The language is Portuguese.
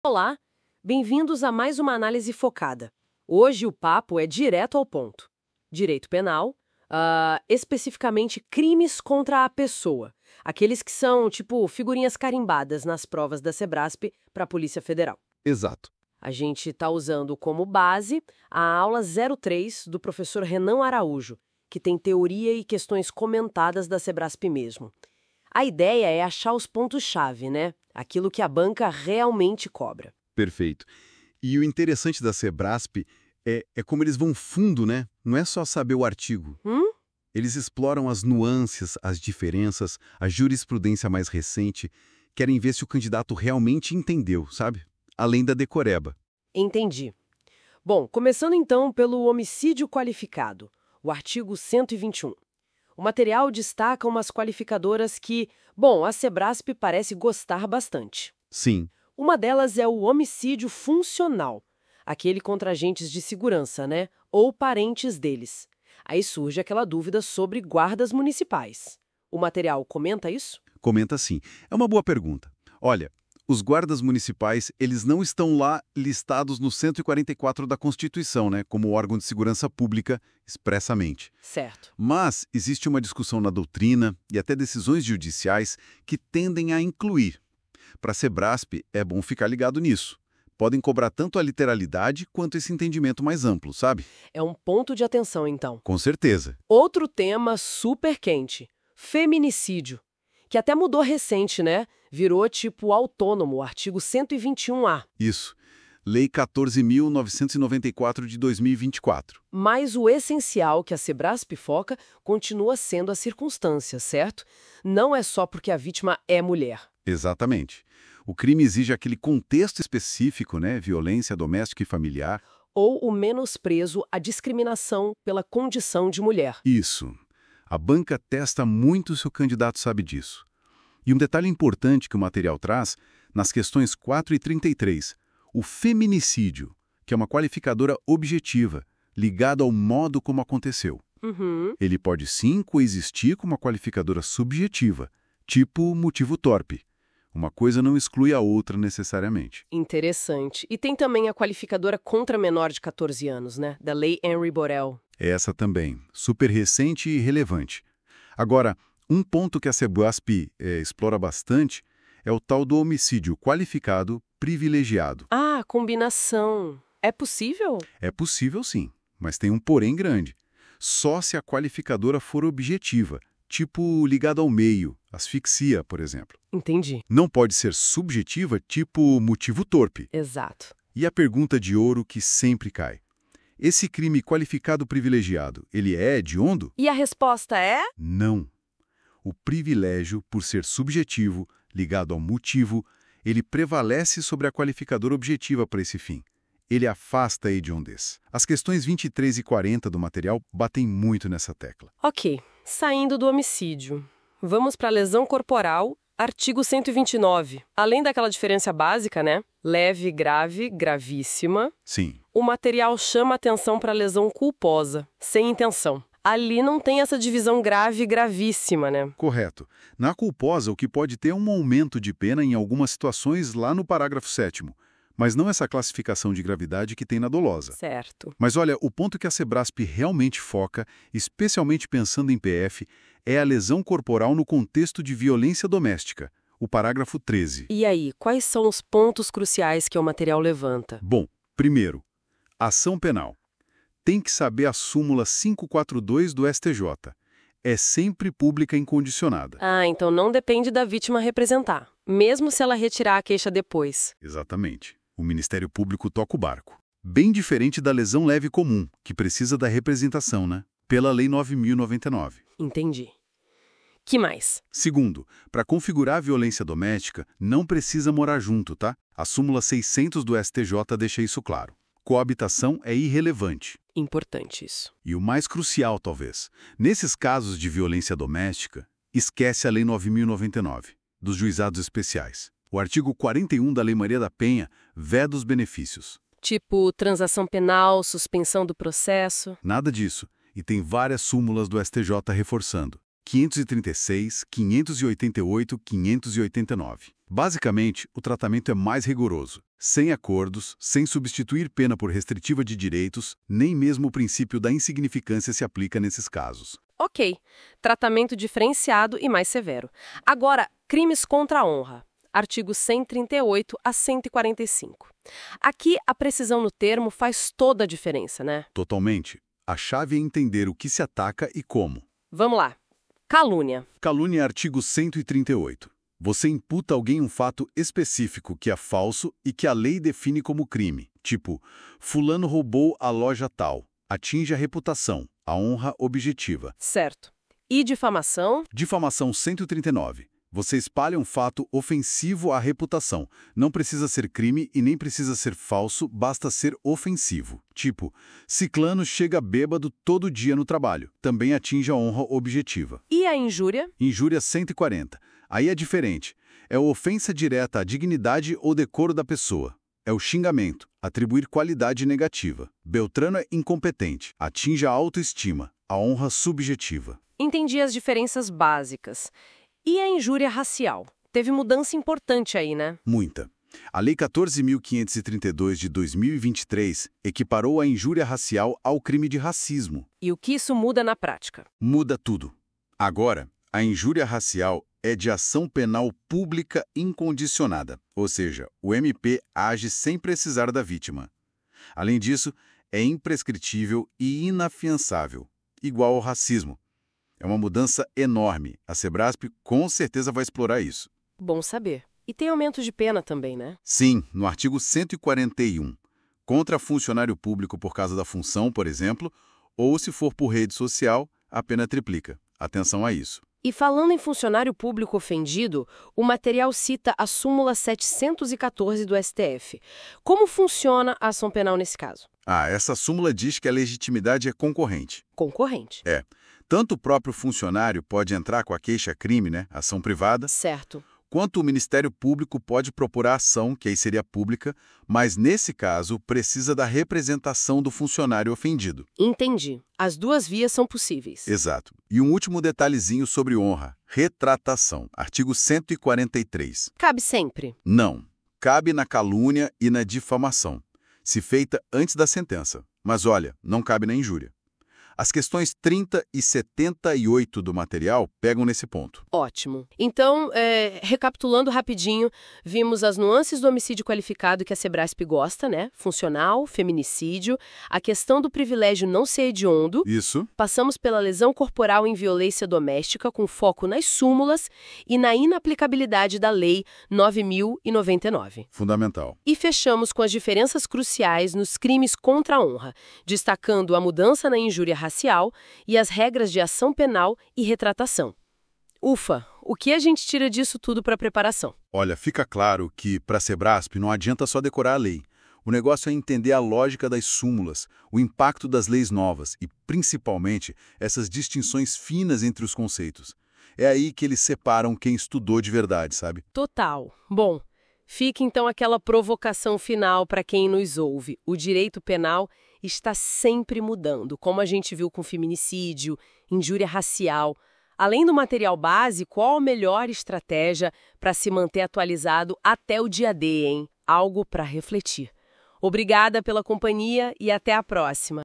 Olá, bem-vindos a mais uma análise focada. Hoje o papo é direto ao ponto. Direito penal, especificamente crimes contra a pessoa. Aqueles que são, tipo, figurinhas carimbadas nas provas da Sebrasp para a Polícia Federal. Exato. A gente está usando como base a aula 03 do professor Renan Araújo, que tem teoria e questões comentadas da Sebrasp mesmo. A ideia é achar os pontos-chave, né? Aquilo que a banca realmente cobra. Perfeito. E o interessante da Sebrasp é como eles vão fundo, né? Não é só saber o artigo. Eles exploram as nuances, as diferenças, a jurisprudência mais recente, querem ver se o candidato realmente entendeu, sabe? Além da decoreba. Entendi. Bom, começando então pelo homicídio qualificado, o artigo 121. O material destaca umas qualificadoras que, bom, a Sebrasp parece gostar bastante. Sim. Uma delas é o homicídio funcional, aquele contra agentes de segurança, né? Ou parentes deles. Aí surge aquela dúvida sobre guardas municipais. O material comenta isso? Comenta assim. É uma boa pergunta. Olha, os guardas municipais, eles não estão lá listados no 144 da Constituição, né? Como órgão de segurança pública, expressamente. Certo. Mas existe uma discussão na doutrina e até decisões judiciais que tendem a incluir. Para a Sebrasp, é bom ficar ligado nisso. Podem cobrar tanto a literalidade quanto esse entendimento mais amplo, sabe? É um ponto de atenção, então. Com certeza. Outro tema super quente, feminicídio, que até mudou recente, né? Virou tipo autônomo, o artigo 121A. Isso. Lei 14.994 de 2024. Mas o essencial que a Sebrasp foca continua sendo a circunstância, certo? Não é só porque a vítima é mulher. Exatamente. O crime exige aquele contexto específico, né? Violência doméstica e familiar. Ou o menosprezo à discriminação pela condição de mulher. Isso. A banca testa muito se o candidato sabe disso. E um detalhe importante que o material traz, nas questões 4 e 33, o feminicídio, que é uma qualificadora objetiva, ligada ao modo como aconteceu. Ele pode sim coexistir com uma qualificadora subjetiva, tipo motivo torpe. Uma coisa não exclui a outra necessariamente. Interessante. E tem também a qualificadora contra menor de 14 anos, né? Da Lei Henry Borel. Essa também, super recente e relevante. Agora, um ponto que a Sebrasp explora bastante é o tal do homicídio qualificado privilegiado. Ah, combinação. É possível? É possível sim, mas tem um porém grande. Só se a qualificadora for objetiva, tipo ligado ao meio, asfixia, por exemplo. Entendi. Não pode ser subjetiva, tipo motivo torpe. Exato. E a pergunta de ouro que sempre cai. Esse crime qualificado privilegiado, ele é hediondo? E a resposta é? Não. O privilégio, por ser subjetivo, ligado ao motivo, ele prevalece sobre a qualificadora objetiva para esse fim. Ele afasta a hediondez. As questões 23 e 40 do material batem muito nessa tecla. Ok, saindo do homicídio. Vamos para a lesão corporal, artigo 129. Além daquela diferença básica, né? Leve, grave, gravíssima. Sim. O material chama atenção para a lesão culposa, sem intenção. Ali não tem essa divisão grave e gravíssima, né? Correto. Na culposa, o que pode ter é um aumento de pena em algumas situações lá no parágrafo 7º, mas não essa classificação de gravidade que tem na dolosa. Certo. Mas olha, o ponto que a Sebrasp realmente foca, especialmente pensando em PF, é a lesão corporal no contexto de violência doméstica, o parágrafo 13. E aí, quais são os pontos cruciais que o material levanta? Bom, primeiro, ação penal. Tem que saber a súmula 542 do STJ. É sempre pública incondicionada. Ah, então não depende da vítima representar, mesmo se ela retirar a queixa depois. Exatamente. O Ministério Público toca o barco. Bem diferente da lesão leve comum, que precisa da representação, né? Pela Lei 9.099. Entendi. Que mais? Segundo, para configurar a violência doméstica, não precisa morar junto, tá? A súmula 600 do STJ deixa isso claro. Coabitação é irrelevante. Importante isso. E o mais crucial, talvez, nesses casos de violência doméstica, esquece a Lei 9.099, dos juizados especiais. O artigo 41 da Lei Maria da Penha veda os benefícios. Tipo, transação penal, suspensão do processo. Nada disso. E tem várias súmulas do STJ reforçando. 536, 588, 589. Basicamente, o tratamento é mais rigoroso, sem acordos, sem substituir pena por restritiva de direitos, nem mesmo o princípio da insignificância se aplica nesses casos. Ok, tratamento diferenciado e mais severo. Agora, crimes contra a honra. Artigos 138 a 145. Aqui, a precisão no termo faz toda a diferença, né? Totalmente. A chave é entender o que se ataca e como. Vamos lá. Calúnia. Calúnia, artigo 138. Você imputa a alguém um fato específico que é falso e que a lei define como crime. Tipo, fulano roubou a loja tal. Atinge a reputação, a honra objetiva. Certo. E difamação? Difamação 139. Você espalha um fato ofensivo à reputação. Não precisa ser crime e nem precisa ser falso, basta ser ofensivo. Tipo, ciclano chega bêbado todo dia no trabalho. Também atinge a honra objetiva. E a injúria? Injúria 140. Aí é diferente. É a ofensa direta à dignidade ou decoro da pessoa. É o xingamento, atribuir qualidade negativa. Beltrano é incompetente, atinge a autoestima, a honra subjetiva. Entendi as diferenças básicas. E a injúria racial? Teve mudança importante aí, né? Muita. A Lei 14.532 de 2023 equiparou a injúria racial ao crime de racismo. E o que isso muda na prática? Muda tudo. Agora, a injúria racial é de ação penal pública incondicionada, ou seja, o MP age sem precisar da vítima. Além disso, é imprescritível e inafiançável, igual ao racismo. É uma mudança enorme. A Sebrasp com certeza vai explorar isso. Bom saber. E tem aumento de pena também, né? Sim, no artigo 141. Contra funcionário público por causa da função, por exemplo, ou se for por rede social, a pena triplica. Atenção a isso. E falando em funcionário público ofendido, o material cita a súmula 714 do STF. Como funciona a ação penal nesse caso? Essa súmula diz que a legitimidade é concorrente. Concorrente. É. Tanto o próprio funcionário pode entrar com a queixa-crime, né, ação privada, Certo. quanto o Ministério Público pode propor a ação, que aí seria pública, mas nesse caso precisa da representação do funcionário ofendido. Entendi. As duas vias são possíveis. Exato. E um último detalhezinho sobre honra. Retratação. Artigo 143. Cabe sempre. Não. Cabe na calúnia e na difamação, se feita antes da sentença. Mas olha, não cabe na injúria. As questões 30 e 78 do material pegam nesse ponto. Ótimo. Então, recapitulando rapidinho, vimos as nuances do homicídio qualificado que a Sebrasp gosta, né? Funcional, feminicídio, a questão do privilégio não ser hediondo. Isso. Passamos pela lesão corporal em violência doméstica, com foco nas súmulas e na inaplicabilidade da Lei 9.099. Fundamental. E fechamos com as diferenças cruciais nos crimes contra a honra, destacando a mudança na injúria racial e as regras de ação penal e retratação. Ufa, o que a gente tira disso tudo para preparação? Olha, fica claro que, para a Sebrasp, não adianta só decorar a lei. O negócio é entender a lógica das súmulas, o impacto das leis novas e, principalmente, essas distinções finas entre os conceitos. É aí que eles separam quem estudou de verdade, sabe? Total. Bom, fica então aquela provocação final para quem nos ouve. O direito penal está sempre mudando, como a gente viu com feminicídio, injúria racial. Além do material base, qual a melhor estratégia para se manter atualizado até o dia D, hein? Algo para refletir. Obrigada pela companhia e até a próxima.